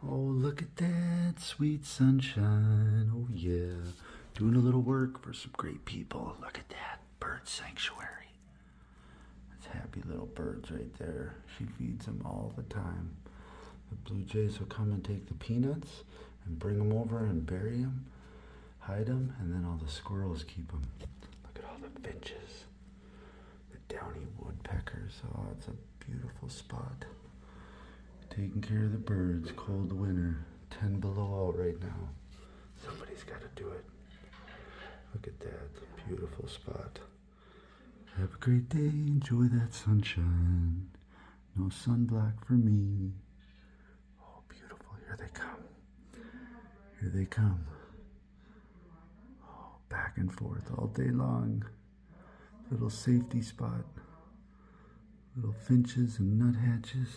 Oh, look at that sweet sunshine. Oh, yeah. Doing a little work for some great people. Look at that bird sanctuary. That's happy little birds right there. She feeds them all the time. The blue jays will come and take the peanuts and bring them over and bury them, hide them, and then all the squirrels keep them. Look at all the finches, the downy woodpeckers. Oh, it's a beautiful spot. Taking care of the birds, cold winter, 10 below out right now. Somebody's got to do it. Look at that, beautiful spot. Have a great day, enjoy that sunshine. No sunblock for me. Oh, beautiful, here they come. Here they come. Oh, back and forth all day long. Little safety spot. Little finches and nuthatches.